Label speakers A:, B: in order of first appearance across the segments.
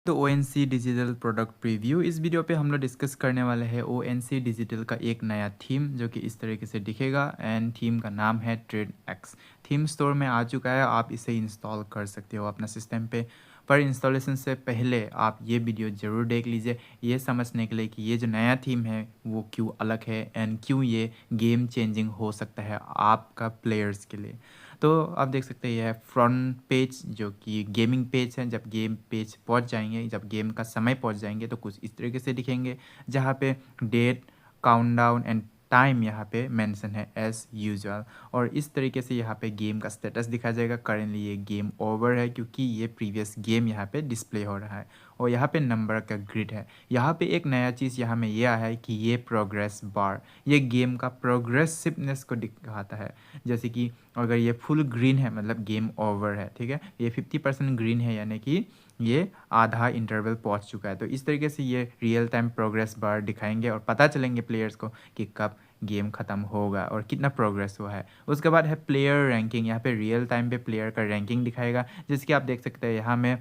A: तो ONC digital product preview. इस video पे हम लोग डिस्कस करने वाले हैं ONC डिजिटल का एक नया थीम जो कि इस तरीके से दिखेगा एंड थीम का नाम है ट्रेड एक्स। थीम स्टोर में आ चुका है, आप इसे इंस्टॉल कर सकते हो अपना सिस्टम पे। पर इंस्टॉलेशन से पहले आप ये वीडियो ज़रूर देख लीजिए, ये समझने के लिए कि ये जो नया थीम है वो क्यों अलग है एंड क्यों ये गेम चेंजिंग हो सकता है आपका प्लेयर्स के लिए। तो आप देख सकते हैं यह फ्रंट पेज जो कि गेमिंग पेज है। जब गेम पेज पहुंच जाएंगे, जब गेम का समय पहुंच जाएंगे तो कुछ इस तरीके से दिखेंगे, जहां पे डेट, काउंटडाउन एंड टाइम यहाँ पे मेंशन है एज यूजुअल। और इस तरीके से यहाँ पे गेम का स्टेटस दिखाया जाएगा। करेंटली ये गेम ओवर है क्योंकि ये प्रीवियस गेम यहाँ पे डिस्प्ले हो रहा है। और यहाँ पे नंबर का ग्रिड है। यहाँ पे एक नया चीज़ यहाँ में ये आया है कि ये प्रोग्रेस बार, ये गेम का प्रोग्रेसिवनेस को दिखाता है। जैसे कि अगर ये फुल ग्रीन है मतलब गेम ओवर है, ठीक है। ये 50% ग्रीन है यानी कि ये आधा इंटरवल पहुंच चुका है। तो इस तरीके से ये रियल टाइम प्रोग्रेस बार दिखाएंगे और पता चलेंगे प्लेयर्स को कि कब गेम ख़त्म होगा और कितना प्रोग्रेस हुआ है। उसके बाद है प्लेयर रैंकिंग। यहाँ पे रियल टाइम पे प्लेयर का रैंकिंग दिखाएगा, जैसे कि आप देख सकते हैं यहाँ में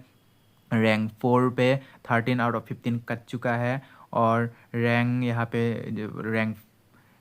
A: रैंक 4 पे 13/15 कट चुका है। और रैंक यहाँ पे रैंक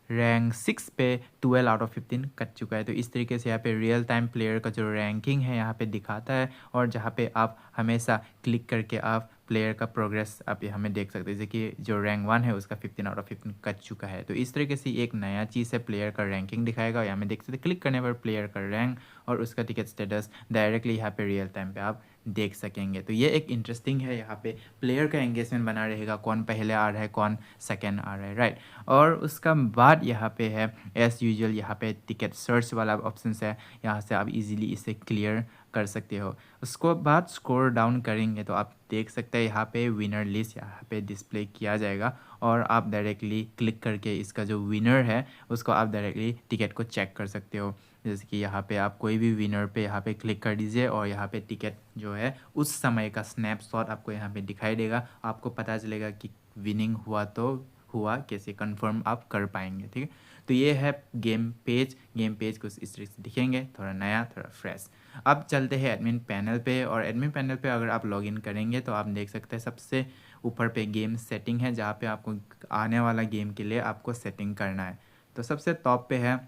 A: रैंक 6 पे 12/15 कट चुका है। तो इस तरीके से यहाँ पे रियल टाइम प्लेयर का जो रैंकिंग है यहाँ पे दिखाता है। और जहाँ पे आप हमेशा क्लिक करके आप प्लेयर का प्रोग्रेस आप यहाँ में देख सकते हैं, जैसे कि जो रैंक 1 है उसका 15/15 कट चुका है। तो इस तरीके से एक नया चीज़ है, प्लेयर का रैंकिंग दिखाएगा। यहाँ में देख सकते हैं क्लिक करने पर प्लेयर का रैंक और उसका टिकट स्टेटस डायरेक्टली यहाँ पे रियल टाइम पे आप देख सकेंगे। तो ये एक इंटरेस्टिंग है, यहाँ पे प्लेयर का एंगेजमेंट बना रहेगा, कौन पहले आ रहा है कौन सेकेंड आ रहा है, राइट। और उसका बाद यहाँ पे है एज यूजुअल, यहाँ पे टिकट सर्च वाला ऑप्शन है। यहाँ से आप इजीली इसे क्लियर कर सकते हो। उसको बाद स्कोर डाउन करेंगे तो आप देख सकते हैं यहाँ पे विनर लिस्ट यहाँ पे डिस्प्ले किया जाएगा। और आप डायरेक्टली क्लिक करके इसका जो विनर है उसको आप डायरेक्टली टिकट को चेक कर सकते हो। जैसे कि यहाँ पे आप कोई भी विनर पे यहाँ पे क्लिक कर दीजिए और यहाँ पे टिकट जो है उस समय का स्नैपशॉट आपको यहाँ पे दिखाई देगा। आपको पता चलेगा कि विनिंग हुआ तो हुआ, कैसे कंफर्म आप कर पाएंगे, ठीक है। तो ये है गेम पेज। गेम पेज कुछ इस तरीके से दिखेंगे, थोड़ा नया थोड़ा फ्रेश। अब चलते हैं एडमिन पैनल पे। और एडमिन पैनल पे अगर आप लॉगिन करेंगे तो आप देख सकते हैं सबसे ऊपर पे गेम सेटिंग है, जहाँ पे आपको आने वाला गेम के लिए आपको सेटिंग करना है। तो सबसे टॉप पे है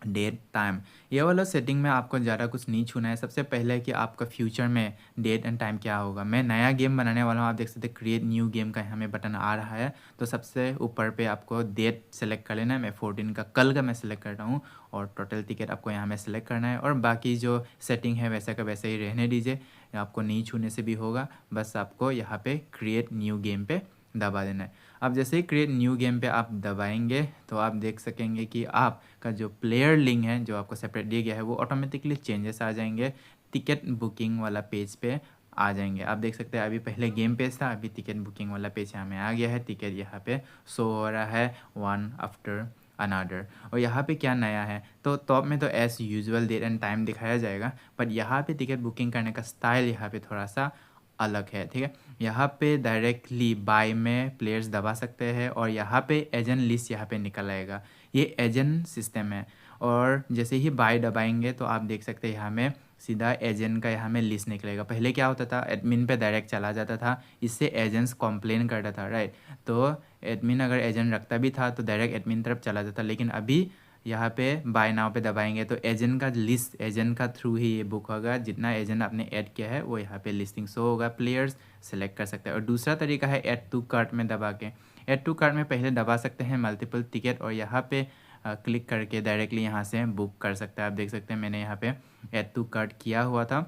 A: डेट टाइम। ये वाला सेटिंग में आपको ज़्यादा कुछ नहीं छूना है। सबसे पहले कि आपका फ्यूचर में डेट एंड टाइम क्या होगा। मैं नया गेम बनाने वाला हूँ, आप देख सकते हैं क्रिएट न्यू गेम का हमें बटन आ रहा है। तो सबसे ऊपर पे आपको डेट सेलेक्ट कर लेना है। मैं 14 का कल का मैं सेलेक्ट कर रहा हूँ। और टोटल टिकट आपको यहाँ में सेलेक्ट करना है। और बाकी जो सेटिंग है वैसा का वैसे ही रहने दीजिए, आपको नहीं छूने से भी होगा। बस आपको यहाँ पे क्रिएट न्यू गेम पे दबा देना है। अब जैसे ही क्रिएट न्यू गेम पे आप दबाएंगे तो आप देख सकेंगे कि आपका जो प्लेयर लिंक है जो आपको सेपरेट दिया गया है वो ऑटोमेटिकली चेंजेस आ जाएंगे, टिकट बुकिंग वाला पेज पे आ जाएंगे। आप देख सकते हैं अभी पहले गेम पेज था, अभी टिकट बुकिंग वाला पेज यहाँ में आ गया है। टिकट यहाँ पे शो हो रहा है वन आफ्टर अनादर। और यहाँ पे क्या नया है, तो टॉप में तो as usual date and time दिखाया जाएगा, बट यहाँ पे टिकट बुकिंग करने का स्टाइल यहाँ पे थोड़ा सा अलग है, ठीक है। यहाँ पे डायरेक्टली बाय में प्लेयर्स दबा सकते हैं और यहाँ पे एजेंट लिस्ट यहाँ पे निकल आएगा। ये एजेंट सिस्टम है। और जैसे ही बाय दबाएंगे तो आप देख सकते हैं यहाँ में सीधा एजेंट का यहाँ में लिस्ट निकलेगा। पहले क्या होता था, एडमिन पे डायरेक्ट चला जाता था, इससे एजेंट्स कंप्लेन करता था, राइट। तो एडमिन अगर एजेंट रखता भी था तो डायरेक्ट एडमिन तरफ चला जाता। लेकिन अभी यहाँ पे बाय नाउ पे दबाएंगे तो एजेंट का लिस्ट, एजेंट का थ्रू ही ये बुक होगा। जितना एजेंट आपने ऐड किया है वो यहाँ पे लिस्टिंग शो होगा, प्लेयर्स सेलेक्ट कर सकते हैं। और दूसरा तरीका है ऐड टू कार्ट में दबा के। ऐड टू कार्ट में पहले दबा सकते हैं मल्टीपल टिकट और यहाँ पे क्लिक करके डायरेक्टली यहाँ से बुक कर सकते हैं। आप देख सकते हैं मैंने यहाँ पे ऐड टू कार्ट किया हुआ था।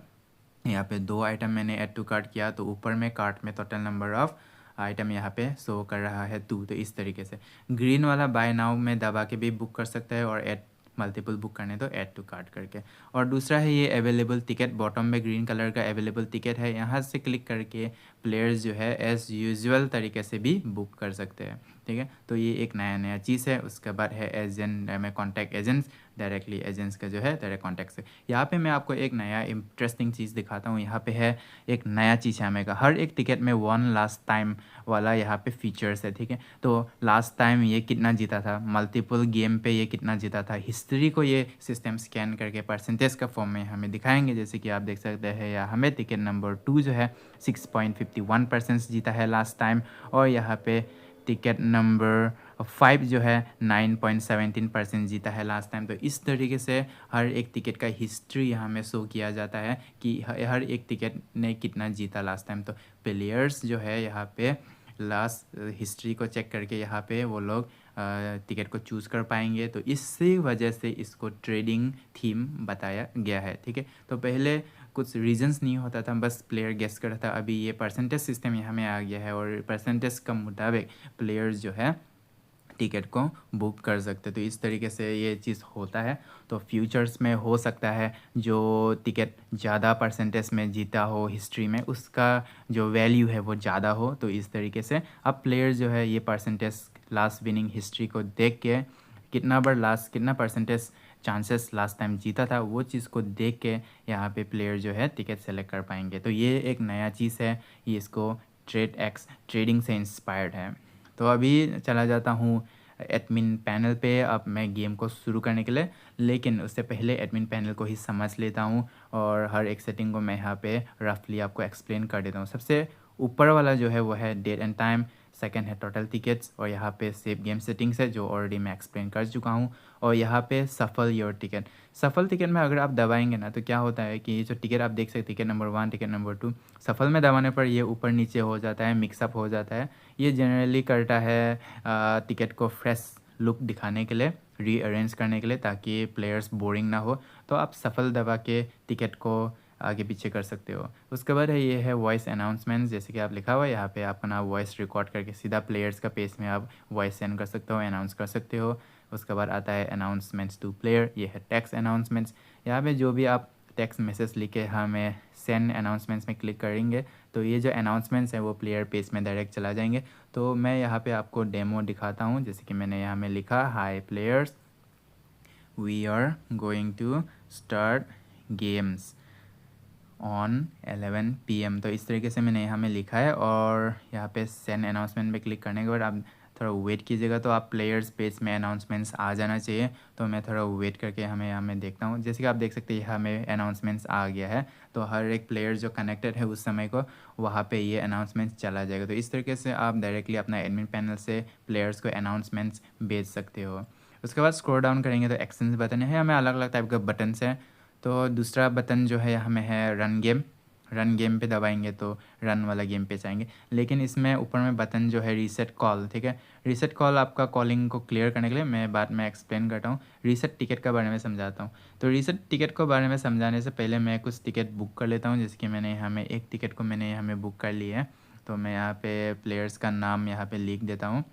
A: यहाँ पे 2 आइटम मैंने ऐड टू कार्ट किया तो ऊपर में कार्ट में टोटल नंबर ऑफ आइटम यहाँ पे शो कर रहा है 2। तो इस तरीके से ग्रीन वाला बाय नाउ में दबा के भी बुक कर सकता है और ऐड मल्टीपल बुक करने तो ऐड टू कार्ट करके। और दूसरा है ये अवेलेबल टिकट, बॉटम में ग्रीन कलर का अवेलेबल टिकट है, यहाँ से क्लिक करके प्लेयर्स जो है एज यूजुअल तरीके से भी बुक कर सकते हैं। ठीक है। तो ये एक नया चीज़ है। उसके बाद है एजेंट में कॉन्टैक्ट एजेंट्स, डायरेक्टली एजेंट्स का जो है डायरेक्ट कॉन्टैक्ट से। यहाँ पे मैं आपको एक नया इंटरेस्टिंग चीज़ दिखाता हूँ। यहाँ पे है एक नया चीज़ है हमें का, हर एक टिकट में वन लास्ट टाइम वाला यहाँ पे फीचर्स है, ठीक है। तो लास्ट टाइम ये कितना जीता था, मल्टीपल गेम पे ये कितना जीता था, हिस्ट्री को ये सिस्टम स्कैन करके परसेंटेज का फॉर्म में हमें दिखाएंगे। जैसे कि आप देख सकते हैं, या हमें टिकट नंबर 2 जो है 6.51% जीता है लास्ट टाइम, और यहाँ पे टिकट नंबर 5 जो है 9.17% जीता है लास्ट टाइम। तो इस तरीके से हर एक टिकट का हिस्ट्री यहाँ में शो किया जाता है कि हर एक टिकट ने कितना जीता लास्ट टाइम। तो प्लेयर्स जो है यहाँ पे लास्ट हिस्ट्री को चेक करके यहाँ पे वो लोग टिकट को चूज़ कर पाएंगे। तो इसी वजह से इसको ट्रेडिंग थीम बताया गया है, ठीक है। तो पहले कुछ रीजंस नहीं होता था, बस प्लेयर गेस करता था। अभी ये परसेंटेज सिस्टम यहाँ में आ गया है, और परसेंटेज के मुताबिक प्लेयर्स जो है टिकट को बुक कर सकते। तो इस तरीके से ये चीज़ होता है। तो फ्यूचर्स में हो सकता है जो टिकट ज़्यादा परसेंटेज में जीता हो हिस्ट्री में, उसका जो वैल्यू है वो ज़्यादा हो। तो इस तरीके से अब प्लेयर जो है ये परसेंटेज लास्ट विनिंग हिस्ट्री को देख के कितना परसेंटेज चांसेस लास्ट टाइम जीता था, वो चीज़ को देख के यहाँ पे प्लेयर जो है टिकट सेलेक्ट कर पाएंगे। तो ये एक नया चीज़ है, ये इसको ट्रेडिंग से इंस्पायर्ड है। तो अभी चला जाता हूँ एडमिन पैनल पे, अब मैं गेम को शुरू करने के लिए। लेकिन उससे पहले एडमिन पैनल को ही समझ लेता हूँ, और हर एक सेटिंग को मैं यहाँ पे रफली आपको एक्सप्लेन कर देता हूँ। सबसे ऊपर वाला जो है वो है डेट एंड टाइम, सेकंड है टोटल टिकट्स, और यहाँ पे सेव गेम सेटिंग्स है जो ऑलरेडी मैं एक्सप्लेन कर चुका हूँ। और यहाँ पे सफल योर टिकट, सफल टिकट में अगर आप दबाएंगे ना, तो क्या होता है कि ये जो टिकट आप देख सकते, टिकट नंबर 1, टिकट नंबर 2, सफल में दबाने पर ये ऊपर नीचे हो जाता है, मिक्सअप हो जाता है। ये जनरली करता है टिकट को फ्रेश लुक दिखाने के लिए, रीअरेंज करने के लिए, ताकि प्लेयर्स बोरिंग ना हो। तो आप सफल दबा के टिकट को आगे पीछे कर सकते हो। उसके बाद है ये है वॉइस अनाउंसमेंट्स, जैसे कि आप लिखा हुआ है यहाँ पे, आप अपना वॉइस रिकॉर्ड करके सीधा प्लेयर्स का पेज में आप वॉइस सेंड कर सकते हो, अनाउंस कर सकते हो। उसके बाद आता है अनाउंसमेंट्स टू प्लेयर, ये है टेक्स्ट अनाउंसमेंट्स। यहाँ पे जो भी आप टेक्स्ट मैसेज लिख के हमें सेंड अनाउंसमेंट्स में क्लिक करेंगे, तो ये जो अनाउंसमेंट्स हैं वो प्लेयर पेज में डायरेक्ट चला जाएंगे। तो मैं यहाँ पे आपको डेमो दिखाता हूँ। जैसे कि मैंने यहाँ में लिखा, hi players, we are going to start games on 11 PM। तो इस तरीके से मैंने यहाँ में लिखा है, और यहाँ पे सेंड अनाउंसमेंट पे क्लिक करने के बाद आप थोड़ा वेट कीजिएगा, तो आप प्लेयर्स पेज में अनाउंसमेंट्स आ जाना चाहिए। तो मैं थोड़ा वेट करके हमें यहाँ में देखता हूँ। जैसे कि आप देख सकते हैं यहाँ में अनाउंसमेंट्स आ गया है। तो हर एक प्लेयर जो कनेक्टेड है उस समय को, वहाँ पे ये अनाउंसमेंट्स चला जाएगा। तो इस तरीके से आप डायरेक्टली अपना एडमिन पैनल से प्लेयर्स को अनाउंसमेंट्स भेज सकते हो। उसके बाद स्क्रॉल डाउन करेंगे तो एक्शंस बटन है, हमें अलग अलग टाइप का बटन्स है। तो दूसरा बटन जो है हमें है रन गेम, रन गेम पे दबाएंगे तो रन वाला गेम पे जाएंगे। लेकिन इसमें ऊपर में बटन जो है रीसेट कॉल, ठीक है। रीसेट कॉल आपका कॉलिंग को क्लियर करने के लिए मैं बाद में एक्सप्लेन करता हूँ। रीसेट टिकट के बारे में समझाता हूँ। तो रीसेट टिकट के बारे में समझाने से पहले मैं कुछ टिकट बुक कर लेता हूँ। जैसे कि मैंने यहाँ में एक टिकट को मैंने यहाँ में बुक कर लिया है। तो मैं यहाँ पे प्लेयर्स का नाम यहाँ पे लिख देता हूँ।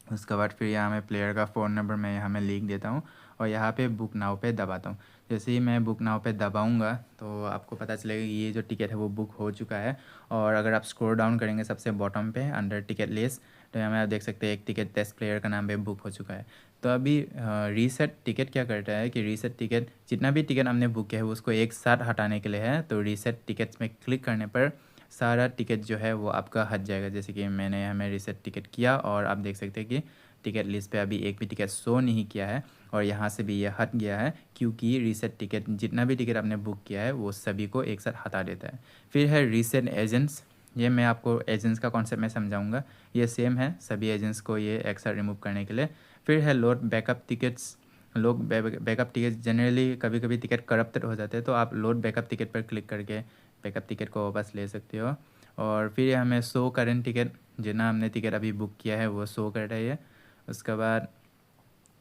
A: उसके बाद फिर यहाँ में प्लेयर का फ़ोन नंबर मैं यहाँ में लिख देता हूँ, और यहाँ पे बुक नाउ पे दबाता हूँ। जैसे ही मैं बुक नाउ पे दबाऊँगा तो आपको पता चलेगा कि ये जो टिकट है वो बुक हो चुका है। और अगर आप स्क्रॉल डाउन करेंगे सबसे बॉटम पे अंडर टिकट लिस्ट, तो यहाँ में आप देख सकते हैं एक टिकट टेस्ट प्लेयर का नाम पे बुक हो चुका है। तो अभी रीसेट टिकट क्या करता है कि रीसेट टिकट, जितना भी टिकट आपने बुक किया है उसको एक साथ हटाने के लिए है। तो रीसेट टिकट्स में क्लिक करने पर सारा टिकट जो है वो आपका हट जाएगा। जैसे कि मैंने हमें रीसेट टिकट किया, और आप देख सकते हैं कि टिकट लिस्ट पे अभी एक भी टिकट शो नहीं किया है, और यहाँ से भी ये हट गया है, क्योंकि रीसेट टिकट जितना भी टिकट आपने बुक किया है वो सभी को एक साथ हटा देता है। फिर है रीसेट एजेंट्स, ये मैं आपको एजेंट्स का कॉन्सेप्ट में समझाऊंगा। ये सेम है सभी एजेंट्स को ये एक साथ रिमूव करने के लिए। फिर है लोड बैकअप टिकट्स, लोग बैकअप टिकट जनरली कभी कभी टिकट करप्टेड हो जाते हैं, तो आप लोड बैकअप टिकट पर क्लिक करके बैकअप टिकट को वापस ले सकते हो। और फिर हमें शो करेंट टिकट, जितना हमने टिकट अभी बुक किया है वो शो कर रही है। उसके बाद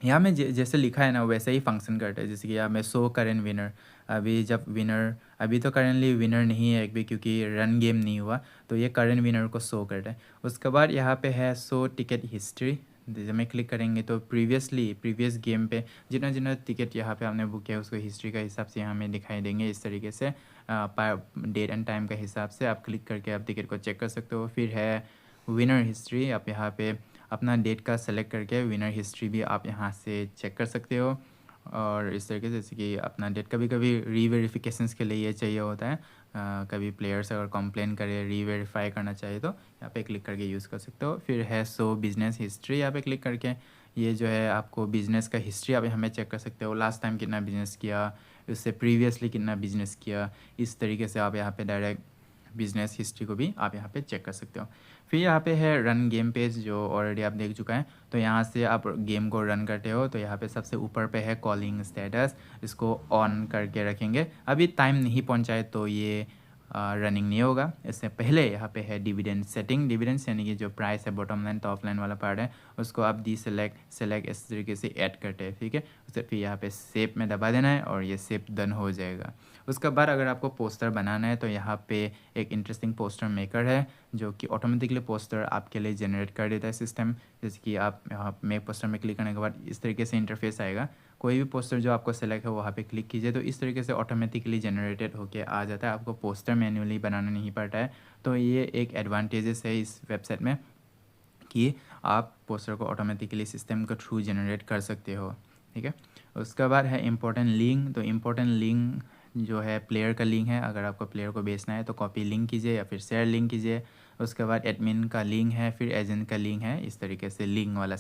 A: यहाँ में जैसे लिखा है ना वैसे ही फंक्शन करता है। जैसे कि यहाँ में शो करेंट विनर, अभी जब विनर, अभी तो करेंटली विनर नहीं है एक भी, क्योंकि रन गेम नहीं हुआ, तो ये करेंट विनर को शो करता है। उसके बाद यहाँ पे है शो टिकट हिस्ट्री, जब में क्लिक करेंगे तो प्रीवियस गेम पे जितना जितना टिकट यहाँ पे आपने बुक किया उसको हिस्ट्री का हिसाब से यहाँ में दिखाई देंगे। इस तरीके से डेट एंड टाइम का हिसाब से आप क्लिक करके आप टिकट को चेक कर सकते हो। फिर है विनर हिस्ट्री, आप यहाँ पे अपना डेट का सेलेक्ट करके विनर हिस्ट्री भी आप यहाँ से चेक कर सकते हो। और इस तरीके से, जैसे कि अपना डेट कभी कभी रीवेरिफिकेशंस के लिए ये चाहिए होता है। कभी प्लेयर्स अगर कंप्लेन करे, रीवेरीफाई करना चाहिए तो यहाँ पे क्लिक करके यूज़ कर सकते हो। फिर है सो बिजनेस हिस्ट्री, यहाँ पे क्लिक करके ये जो है आपको बिजनेस का हिस्ट्री आप हमें चेक कर सकते हो। लास्ट टाइम कितना बिजनेस किया, उससे प्रीवियसली कितना बिजनेस किया, इस तरीके से आप यहाँ पे डायरेक्ट बिजनेस हिस्ट्री को भी आप यहाँ पे चेक कर सकते हो। फिर यहाँ पे है रन गेम पेज, जो ऑलरेडी आप देख चुका है। तो यहाँ से आप गेम को रन करते हो तो यहाँ पे सबसे ऊपर पे है कॉलिंग स्टेटस, इसको ऑन करके रखेंगे। अभी टाइम नहीं पहुँचाए तो ये रनिंग नहीं होगा। इससे पहले यहाँ पे है डिविडेंड सेटिंग। डिविडेंड्स यानी कि जो प्राइस है, बॉटम लाइन टॉप लाइन वाला पार्ट है, उसको आप सेलेक्ट इस तरीके से ऐड करते हैं, ठीक है। उससे फिर यहाँ पे सेव में दबा देना है और ये सेव डन हो जाएगा। उसके बाद अगर आपको पोस्टर बनाना है तो यहाँ पे एक इंटरेस्टिंग पोस्टर मेकर है जो कि ऑटोमेटिकली पोस्टर आपके लिए जनरेट कर देता है सिस्टम। जैसे कि आप यहाँ मेक पोस्टर में क्लिक करने के बाद इस तरीके से इंटरफेस आएगा। कोई भी पोस्टर जो आपको सेलेक्ट है वहाँ पे क्लिक कीजिए तो इस तरीके से ऑटोमेटिकली जनरेटेड होके आ जाता है, आपको पोस्टर मैन्युअली बनाना नहीं पड़ता है। तो ये एक एडवांटेजेस है इस वेबसाइट में कि आप पोस्टर को ऑटोमेटिकली सिस्टम के थ्रू जनरेट कर सकते हो, ठीक है। उसके बाद है इम्पोर्टेंट लिंक। तो इम्पोर्टेंट लिंक जो है प्लेयर का लिंक है, अगर आपको प्लेयर को बेचना है तो कॉपी लिंक कीजिए या फिर शेयर लिंक कीजिए। उसके बाद एडमिन का लिंक है, फिर एजेंट का लिंक है, इस तरीके से लिंक वाला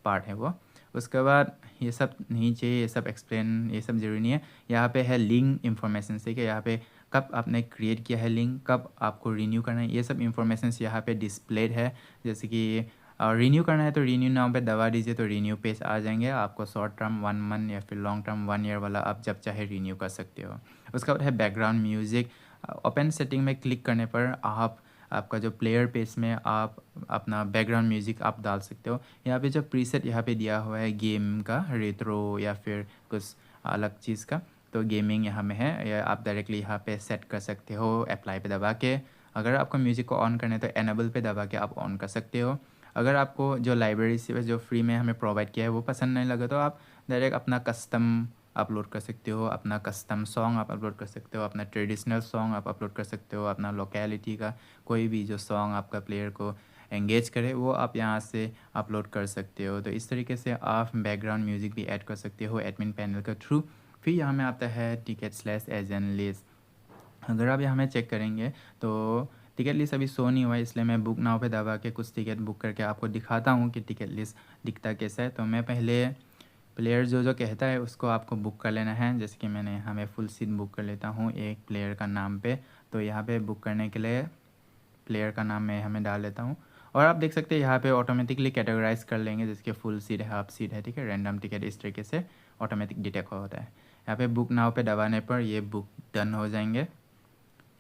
A: पार्ट है वो। उसके बाद ये सब नहीं चाहिए, ये सब एक्सप्लेन, ये सब ज़रूरी नहीं है। यहाँ पे है लिंक इन्फॉर्मेशन, ठीक है। यहाँ पे कब आपने क्रिएट किया है लिंक, कब आपको रिन्यू करना है, ये सब इन्फॉर्मेशन यहाँ पे डिस्प्लेड है। जैसे कि रिन्यू करना है तो रिन्यू नाउ पे दबा दीजिए तो रिन्यू पेज आ जाएंगे। आपको शॉर्ट टर्म 1 मंथ या फिर लॉन्ग टर्म 1 ईयर वाला आप जब चाहे रिन्यू कर सकते हो। उसके बाद है बैकग्राउंड म्यूज़िक। ओपन सेटिंग में क्लिक करने पर आपका जो प्लेयर पेज में आप अपना बैकग्राउंड म्यूज़िक आप डाल सकते हो। यहाँ पे जो प्रीसेट यहाँ पे दिया हुआ है गेम का, रेट्रो या फिर कुछ अलग चीज़ का, तो गेमिंग यहाँ में है, या आप डायरेक्टली यहाँ पे सेट कर सकते हो अप्लाई पे दबा के। अगर आपको म्यूज़िक को ऑन करना है तो एनेबल पे दबा के आप ऑन कर सकते हो। अगर आपको जो लाइब्रेरी से जो फ्री में हमें प्रोवाइड किया है वो पसंद नहीं लगे तो आप डायरेक्ट अपना कस्टम अपलोड कर सकते हो, अपना कस्टम सॉन्ग आप अपलोड कर सकते हो, अपना ट्रेडिशनल सॉन्ग आप अपलोड कर सकते हो, अपना लोकेलिटी का कोई भी जो सॉन्ग आपका प्लेयर को एंगेज करे वो आप यहाँ से अपलोड कर सकते हो। तो इस तरीके से आप बैकग्राउंड म्यूज़िक भी ऐड कर सकते हो एडमिन पैनल के थ्रू। फिर यहाँ में आता है टिकट/एजेंट लिस्ट। अगर आप यहाँ में चेक करेंगे तो टिकट लिस्ट अभी शो नहीं हुआ है, इसलिए मैं बुक नाउ पे दबा के कुछ टिकट बुक करके आपको दिखाता हूँ कि टिकट लिस्ट दिखता कैसा है। तो मैं पहले प्लेयर जो जो कहता है उसको आपको बुक कर लेना है। जैसे कि मैंने यहाँ में फुल सीट बुक कर लेता हूँ एक प्लेयर का नाम पे। तो यहाँ पे बुक करने के लिए प्लेयर का नाम मैं हमें डाल लेता हूँ और आप देख सकते हैं यहाँ पे ऑटोमेटिकली कैटेगराइज कर लेंगे, जिसके फुल सीट है, हाफ सीट है, ठीक है, रैंडम टिकट, इस तरीके से ऑटोमेटिक डिटेक्ट होता है। यहाँ पे बुक नाउ पे दबाने पर ये बुक डन हो जाएंगे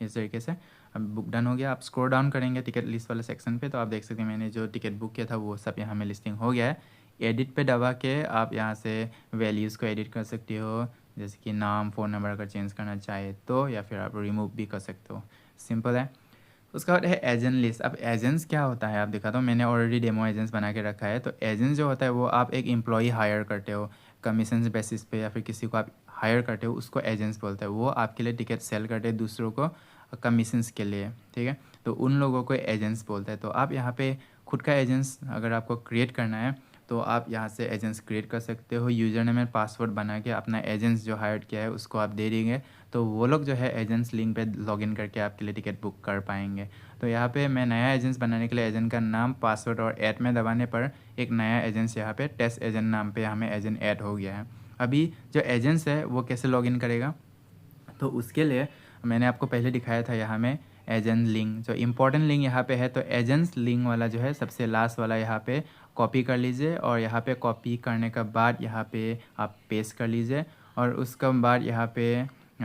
A: इस तरीके से। अब बुक डन हो गया, आप स्क्रॉल डाउन करेंगे टिकट लिस्ट वाले सेक्शन पे तो आप देख सकते हैं मैंने जो टिकट बुक किया था वो सब यहाँ में लिस्टिंग हो गया है। एडिट पे दबा के आप यहाँ से वैल्यूज़ को एडिट कर सकते हो, जैसे कि नाम, फ़ोन नंबर अगर चेंज करना चाहे तो, या फिर आप रिमूव भी कर सकते हो, सिंपल है। उसके बाद है एजेंट लिस्ट। अब एजेंट्स क्या होता है आप दिखाता हूँ, मैंने ऑलरेडी डेमो एजेंट्स बना के रखा है। तो एजेंट्स जो होता है वो आप एक एम्प्लॉई हायर करते हो कमीशन बेसिस पे, या फिर किसी को आप हायर करते हो उसको एजेंट्स बोलते हैं। वो आपके लिए टिकट सेल करते हैं दूसरों को कमीशंस के लिए, ठीक है। तो उन लोगों को एजेंट्स बोलते हैं। तो आप यहाँ पे खुद का एजेंट्स अगर आपको क्रिएट करना है तो आप यहाँ से एजेंट्स क्रिएट कर सकते हो। यूज़र नेम एंड पासवर्ड बना के अपना एजेंट्स जो हायर किया है उसको आप दे देंगे तो वो लोग जो है एजेंट्स लिंक पे लॉगिन करके आपके लिए टिकट बुक कर पाएंगे। तो यहाँ पे मैं नया एजेंट्स बनाने के लिए एजेंट का नाम, पासवर्ड और ऐड में दबाने पर एक नया एजेंट्स यहाँ पे टेस्ट एजेंट नाम पे हमें एजेंट ऐड हो गया है। अभी जो एजेंट्स है वो कैसे लॉगिन करेगा, तो उसके लिए मैंने आपको पहले दिखाया था यहाँ में एजेंट लिंक, जो इम्पोर्टेंट लिंक यहाँ पे है। तो एजेंट्स लिंक वाला जो है सबसे लास्ट वाला यहाँ पे कॉपी कर लीजिए और यहाँ पे कॉपी करने के बाद यहाँ पे आप पेस्ट कर लीजिए और उसके बाद यहाँ पे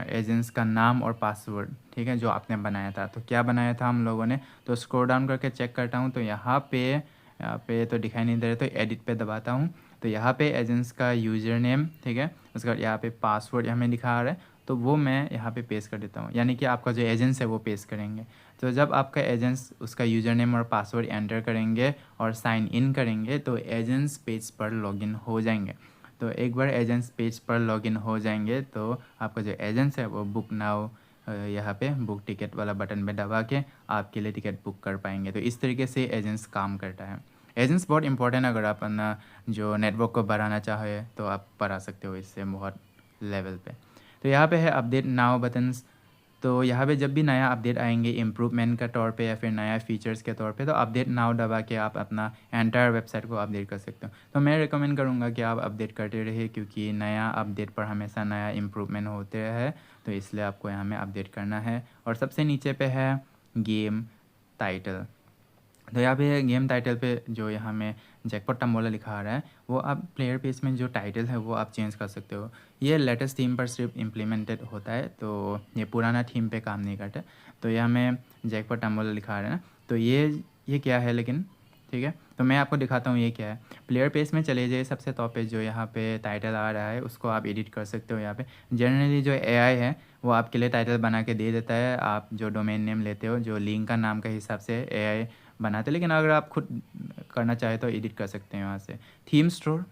A: एजेंट्स का नाम और पासवर्ड, ठीक है, जो आपने बनाया था। तो क्या बनाया था हम लोगों ने, तो स्क्रॉल डाउन करके चेक करता हूँ तो यहाँ पे तो दिखाई नहीं दे रहा, तो एडिट पे दबाता हूँ तो यहाँ पे एजेंट्स का यूज़र नेम, ठीक है, उसके बाद यहाँ पे पासवर्ड हमें दिखा रहा है तो वो मैं यहाँ पे पेस्ट कर देता हूँ, यानी कि आपका जो एजेंट्स है वो पेस्ट करेंगे। तो जब आपका एजेंट्स उसका यूज़र नेम और पासवर्ड एंटर करेंगे और साइन इन करेंगे तो एजेंट्स पेज पर लॉगिन हो जाएंगे। तो एक बार एजेंट्स पेज पर लॉगिन हो जाएंगे तो आपका जो एजेंट्स है वो बुक नाउ यहाँ पे बुक टिकट वाला बटन पे दबा के आपके लिए टिकट बुक कर पाएंगे। तो इस तरीके से एजेंट्स काम करता है। एजेंट्स बहुत इंपॉर्टेंट, अगर आप अपना जो नेटवर्क को बढ़ाना चाहे तो आप बढ़ा सकते हो इससे बहुत लेवल पे। तो यहाँ पे है अपडेट नाउ बटन्स। तो यहाँ पे जब भी नया अपडेट आएंगे इम्प्रूवमेंट का तौर पे या फिर नया फीचर्स के तौर पे, तो अपडेट नाउ दबा के आप अपना एंटायर वेबसाइट को अपडेट कर सकते हो। तो मैं रिकमेंड करूँगा कि आप अपडेट करते रहिए, क्योंकि नया अपडेट पर हमेशा नया इम्प्रूवमेंट होते हैं, तो इसलिए आपको यहाँ में अपडेट करना है। और सबसे नीचे पे है गेम टाइटल। तो यहाँ पे गेम टाइटल पे जो यहाँ में जैकपॉट टम्बोला लिखा आ रहा है, वो आप प्लेयर पेज में जो टाइटल है वो आप चेंज कर सकते हो। ये लेटेस्ट थीम पर सिर्फ इम्प्लीमेंटेड होता है, तो ये पुराना थीम पे काम नहीं करता। तो यहाँ में जैकपॉट टम्बोला लिखा आ रहा है ना, तो ये क्या है लेकिन, ठीक है। तो मैं आपको दिखाता हूँ ये क्या है। प्लेयर पेज में चले जाइए, सबसे टॉप पे जो यहाँ पे टाइटल आ रहा है उसको आप एडिट कर सकते हो। यहाँ पे जनरली जो एआई है वो आपके लिए टाइटल बना के दे देता है, आप जो डोमेन नेम लेते हो, जो लिंक का नाम के हिसाब से एआई बनाते हैं, लेकिन अगर आप खुद करना चाहे तो एडिट कर सकते हैं वहाँ से। थीम स्टोर,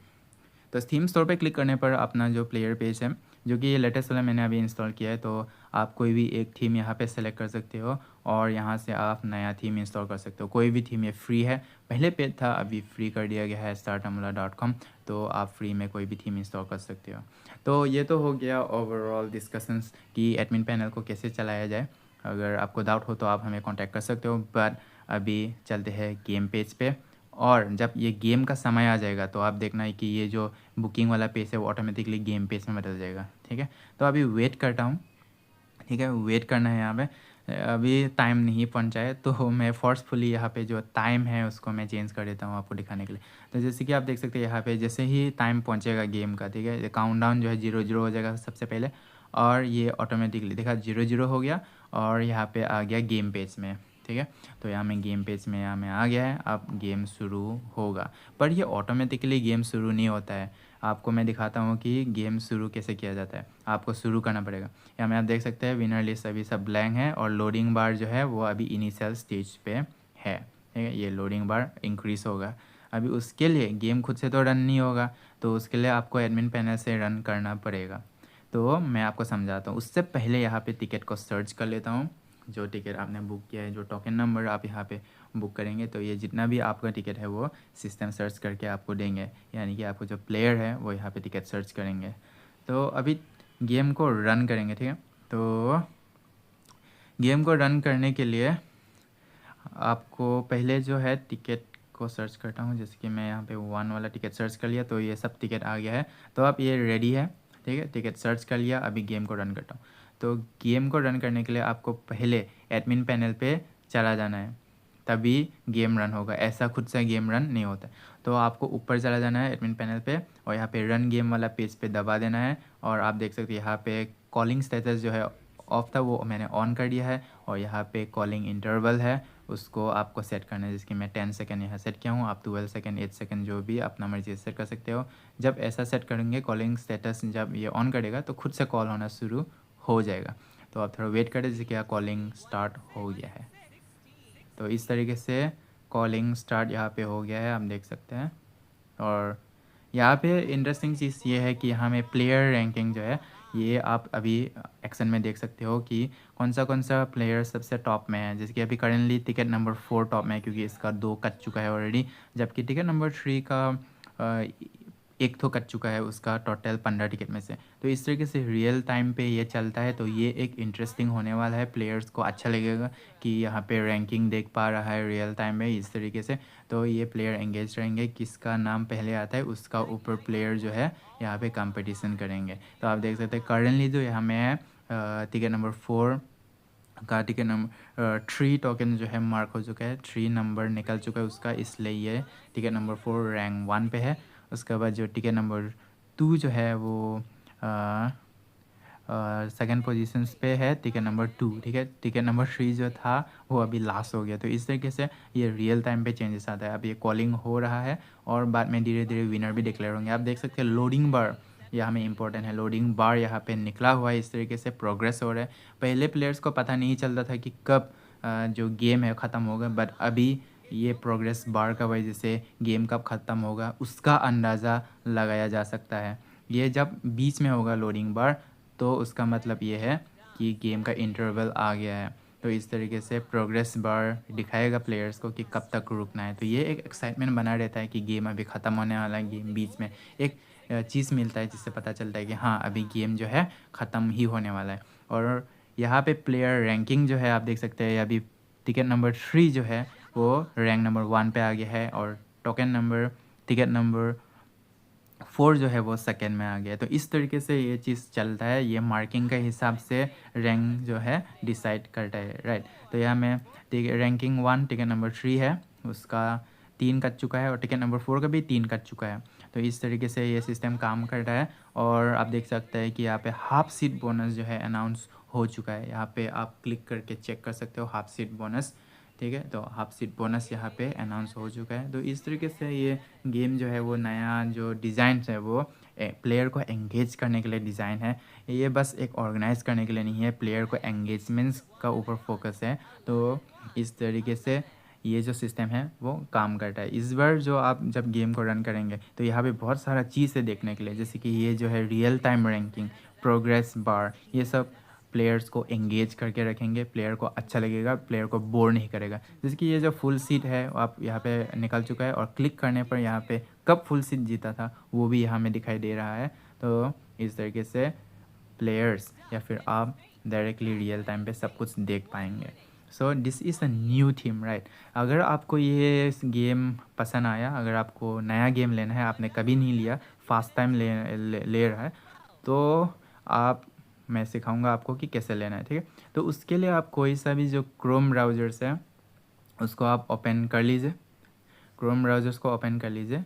A: तो थीम स्टोर पे क्लिक करने पर अपना जो प्लेयर पेज है, जो कि ये लेटेस्ट वाला मैंने अभी इंस्टॉल किया है, तो आप कोई भी एक थीम यहाँ पे सेलेक्ट कर सकते हो और यहाँ से आप नया थीम इंस्टॉल कर सकते हो। कोई भी थीम, ये फ्री है, पहले पेड था अभी फ्री कर दिया गया है startamula.com, तो आप फ्री में कोई भी थीम इंस्टॉल कर सकते हो। तो ये तो हो गया ओवरऑल डिस्कशंस कि एडमिन पैनल को कैसे चलाया जाए। अगर आपको डाउट हो तो आप हमें कॉन्टैक्ट कर सकते हो, बट अभी चलते हैं गेम पेज पे। और जब ये गेम का समय आ जाएगा तो आप देखना है कि ये जो बुकिंग वाला पेज है वो ऑटोमेटिकली गेम पेज में बदल जाएगा, ठीक है। तो अभी वेट करता हूँ, ठीक है, वेट करना है यहाँ पे। अभी टाइम नहीं पहुँचा है, तो मैं फोर्सफुली यहाँ पे जो टाइम है उसको मैं चेंज कर देता हूँ आपको दिखाने के लिए। तो जैसे कि आप देख सकते हैं यहाँ पे जैसे ही टाइम पहुँचेगा गेम का, ठीक है, काउंटडाउन जो है 0-0 हो जाएगा सबसे पहले, और ये ऑटोमेटिकली देखा 0-0 हो गया और यहाँ पे आ गया गेम पेज में, ठीक है। तो यहाँ में गेम पेज में यहाँ में आ गया है, अब गेम शुरू होगा। पर ये ऑटोमेटिकली गेम शुरू नहीं होता है, आपको मैं दिखाता हूँ कि गेम शुरू कैसे किया जाता है। आपको शुरू करना पड़ेगा। यहाँ में आप देख सकते हैं विनर लिस्ट अभी सब ब्लैंक है और लोडिंग बार जो है वो अभी इनिशियल स्टेज पे है, ठीक है। ये लोडिंग बार इंक्रीज़ होगा। अभी उसके लिए गेम खुद से तो रन नहीं होगा, तो उसके लिए आपको एडमिन पैनल से रन करना पड़ेगा। तो मैं आपको समझाता हूँ। उससे पहले यहाँ पे टिकट को सर्च कर लेता हूँ। जो टिकट आपने बुक किया है, जो टोकन नंबर आप यहाँ पे बुक करेंगे, तो ये जितना भी आपका टिकट है वो सिस्टम सर्च करके आपको देंगे, यानी कि आपको जो प्लेयर है वो यहाँ पे टिकट सर्च करेंगे। तो अभी गेम को रन करेंगे, ठीक है। तो गेम को रन करने के लिए आपको पहले जो है टिकट को सर्च करता हूँ, जैसे कि मैं यहाँ पे 1 वाला टिकट सर्च कर लिया, तो ये सब टिकट आ गया है। तो अब ये रेडी है, ठीक है, टिकट सर्च कर लिया। अभी गेम को रन करता हूँ। तो गेम को रन करने के लिए आपको पहले एडमिन पैनल पे चला जाना है, तभी गेम रन होगा। ऐसा खुद से गेम रन नहीं होता। तो आपको ऊपर चला जाना है एडमिन पैनल पे और यहाँ पे रन गेम वाला पेज पे दबा देना है। और आप देख सकते हैं यहाँ पे कॉलिंग स्टेटस जो है ऑफ था वो मैंने ऑन कर दिया है, और यहाँ पे कॉलिंग इंटरवल है उसको आपको सेट करना है, जिसकी मैं 10 सेकंड यहाँ सेट किया हूँ। आप 12 सेकंड 8 सेकंड जो भी अपना मर्जी से सेट कर सकते हो। जब ऐसा सेट करेंगे कॉलिंग स्टेटस जब ये ऑन करेगा तो खुद से कॉल होना शुरू हो जाएगा। तो आप थोड़ा वेट करें, जैसे कि कॉलिंग स्टार्ट हो गया है। तो इस तरीके से कॉलिंग स्टार्ट यहाँ पे हो गया है, आप देख सकते हैं। और यहाँ पे इंटरेस्टिंग चीज़ ये है कि यहाँ में प्लेयर रैंकिंग जो है ये आप अभी एक्शन में देख सकते हो कि कौन सा प्लेयर सबसे टॉप में है। जैसे कि अभी करेंटली टिकट नंबर 4 टॉप में है, क्योंकि इसका 2 कट चुका है ऑलरेडी, जबकि टिकट नंबर 3 का एक तो कट चुका है उसका टोटल 15 टिकट में से। तो इस तरीके से रियल टाइम पे ये चलता है, तो ये एक इंटरेस्टिंग होने वाला है। प्लेयर्स को अच्छा लगेगा कि यहाँ पे रैंकिंग देख पा रहा है रियल टाइम में इस तरीके से। तो ये प्लेयर एंगेज रहेंगे, किसका नाम पहले आता है उसका ऊपर प्लेयर जो है यहाँ पे कंपटीशन करेंगे। तो आप देख सकते हैं करेंटली जो यहाँ में है टिकट नंबर 4 का टिकट नंबर 3 टोकन जो है मार्क हो चुका है, 3 नंबर निकल चुका है उसका, इसलिए ये टिकट नंबर 4 रैंक 1 पे है। उसके बाद जो टिकट नंबर 2 जो है वो सेकेंड पोजीशंस पे है, टिकट नंबर 2, ठीक है। टिकट नंबर 3 जो था वो अभी लास्ट हो गया। तो इस तरीके से ये रियल टाइम पे चेंजेस आता है। अब ये कॉलिंग हो रहा है और बाद में धीरे धीरे विनर भी डिक्लेयर होंगे। आप देख सकते हैं लोडिंग बार यह हमें इंपॉर्टेंट है। लोडिंग बार यहाँ पे निकला हुआ है, इस तरीके से प्रोग्रेस हो रहा है। पहले प्लेयर्स को पता नहीं चलता था कि कब जो गेम है ख़त्म होगा, बट अभी ये प्रोग्रेस बार का वजह से गेम कब ख़त्म होगा उसका अंदाज़ा लगाया जा सकता है। ये जब बीच में होगा लोडिंग बार, तो उसका मतलब ये है कि गेम का इंटरवल आ गया है। तो इस तरीके से प्रोग्रेस बार दिखाएगा प्लेयर्स को कि कब तक रुकना है। तो ये एक एक्साइटमेंट बना रहता है कि गेम अभी ख़त्म होने वाला है। गेम बीच में एक चीज़ मिलता है जिससे पता चलता है कि हाँ अभी गेम जो है ख़त्म ही होने वाला है। और यहाँ पे प्लेयर रैंकिंग जो है आप देख सकते हैं, अभी टिकट नंबर 3 जो है वो रैंक नंबर 1 पे आ गया है, और टिकट नंबर 4 जो है वो सेकेंड में आ गया है। तो इस तरीके से ये चीज़ चलता है, ये मार्किंग के हिसाब से रैंक जो है डिसाइड करता है, राइट। तो यहाँ में रैंकिंग 1 टिकट नंबर 3 है, उसका 3 कट चुका है, और टिकट नंबर 4 का भी 3 कट चुका है। तो इस तरीके से ये सिस्टम काम करता है। और आप देख सकते हैं कि यहाँ पे हाफ सीट बोनस जो है अनाउंस हो चुका है। यहाँ पे आप क्लिक करके चेक कर सकते हो हाफ सीट बोनस, ठीक है। तो हाफ सीट बोनस यहाँ पे अनाउंस हो चुका है। तो इस तरीके से ये गेम जो है वो नया जो डिज़ाइन है वो प्लेयर को एंगेज करने के लिए डिज़ाइन है। ये बस एक ऑर्गेनाइज करने के लिए नहीं है, प्लेयर को एंगेजमेंट्स का ऊपर फोकस है। तो इस तरीके से ये जो सिस्टम है वो काम करता है। इस बार जो आप जब गेम को रन करेंगे तो यहाँ पे बहुत सारा चीज़ है देखने के लिए, जैसे कि ये जो है real time ranking, progress bar, ये सब प्लेयर्स को एंगेज करके रखेंगे। प्लेयर को अच्छा लगेगा, प्लेयर को बोर नहीं करेगा। जैसे कि ये जो फुल सीट है आप यहाँ पे निकल चुका है, और क्लिक करने पर यहाँ पे कब फुल सीट जीता था वो भी यहाँ में दिखाई दे रहा है। तो इस तरीके से प्लेयर्स या फिर आप डायरेक्टली रियल टाइम पे सब कुछ देख पाएंगे। So this is a new theme, right. अगर आपको ये गेम पसंद आया, अगर आपको नया गेम लेना है, आपने कभी नहीं लिया, फर्स्ट टाइम ले रहा है, तो मैं सिखाऊंगा आपको कि कैसे लेना है, ठीक है। तो उसके लिए आप कोई सा भी जो क्रोम ब्राउज़र्स है उसको आप ओपन कर लीजिए। क्रोम ब्राउज़र्स को ओपन कर लीजिए,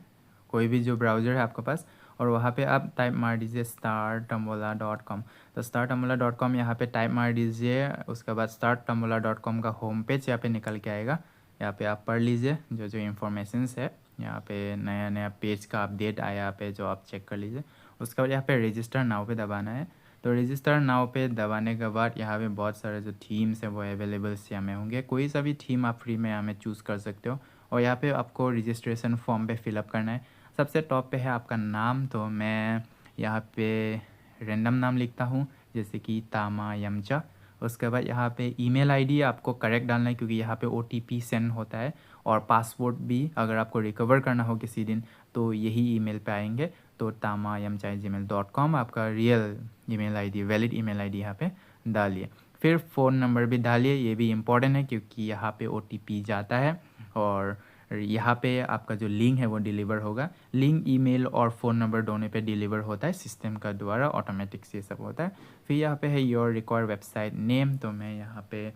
A: कोई भी जो ब्राउज़र है आपके पास, और वहाँ पे आप टाइप मार दीजिए startambola.com। तो startambola.com यहाँ पे टाइप मार दीजिए, उसके बाद startambola.com का होम पेज यहाँ पे निकल के आएगा। यहाँ पे आप पढ़ लीजिए जो जो इन्फॉर्मेशंस है, यहाँ पे नया नया पेज का अपडेट आया यहाँ पे, जो आप चेक कर लीजिए। उसके बाद यहाँ पे रजिस्टर नाउ पे दबाना है। तो रजिस्टर नाउ पे दबाने के बाद यहाँ पे बहुत सारे जो थीम्स हैं वो अवेलेबल यहाँ में होंगे। कोई सा भी थीम आप फ्री में यहाँ में चूज़ कर सकते हो। और यहाँ पे आपको रजिस्ट्रेशन फॉर्म पे फिलअप करना है। सबसे टॉप पे है आपका नाम, तो मैं यहाँ पे रैंडम नाम लिखता हूँ, जैसे कि तामा यमचा। उसके बाद यहाँ पे ईमेल आईडी आपको करेक्ट डालना है, क्योंकि यहाँ पे ओटीपी सेंड होता है। और पासवर्ड भी अगर आपको रिकवर करना हो किसी दिन तो यही ईमेल पे आएंगे। तो tamayamchai@gmail.com आपका real email ID, valid email ID यहाँ पे डालिए। फिर फ़ोन नंबर भी डालिए, ये भी इम्पॉर्टेंट है क्योंकि यहाँ पे ओटीपी जाता है। और यहाँ पे आपका जो लिंक है वो डिलीवर होगा। लिंक ईमेल और फ़ोन नंबर दोनों पे डिलीवर होता है सिस्टम का द्वारा, ऑटोमेटिक से सब होता है। फिर यहाँ पे है योर रिक्वायर्ड वेबसाइट नेम, तो मैं यहाँ पे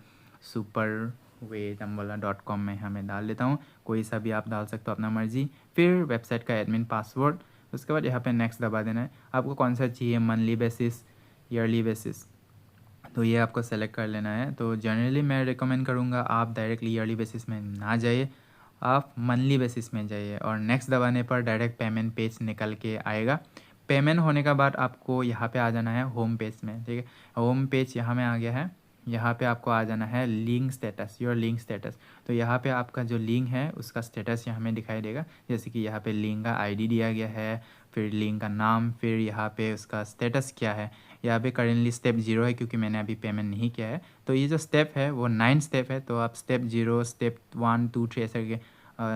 A: superwaytambola.com में हमें डाल देता हूँ। कोई सा भी आप डाल सकते हो अपना मर्जी। फिर वेबसाइट का एडमिन पासवर्ड, उसके बाद यहाँ पे नेक्स्ट दबा देना है। आपको कौन सा चाहिए, मंथली बेसिस, ईयरली बेसिस, तो ये आपको सेलेक्ट कर लेना है। तो जनरली मैं रिकमेंड करूँगा आप डायरेक्टली ईयरली बेसिस में ना जाइए, आप मंथली बेसिस में जाइए। और नेक्स्ट दबाने पर डायरेक्ट पेमेंट पेज निकल के आएगा। पेमेंट होने का बाद आपको यहाँ पे आ जाना है होम पेज में, ठीक है। होम पेज यहाँ में आ गया है। यहाँ पे आपको आ जाना है link status, your link status. तो यहाँ पे आपका जो लिंक है उसका स्टेटस यहाँ में दिखाई देगा, जैसे कि यहाँ पे लिंक का आईडी दिया गया है, फिर लिंक का नाम, फिर यहाँ पे उसका स्टेटस क्या है। यहाँ पे करेंटली स्टेप 0 है क्योंकि मैंने अभी पेमेंट नहीं किया है। तो ये जो स्टेप है वो 9 स्टेप है। तो आप स्टेप 0, स्टेप 1, 2, 3 ऐसे करके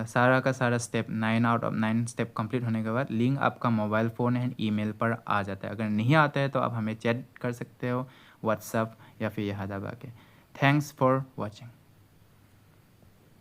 A: सारा का सारा step 9 out of 9 step complete होने के बाद लिंक आपका मोबाइल फ़ोन एंड ईमेल पर आ जाता है। अगर नहीं आता है तो आप हमें चैट कर सकते हो व्हाट्सअप या फिर यहाँ दबा के। Thanks for watching.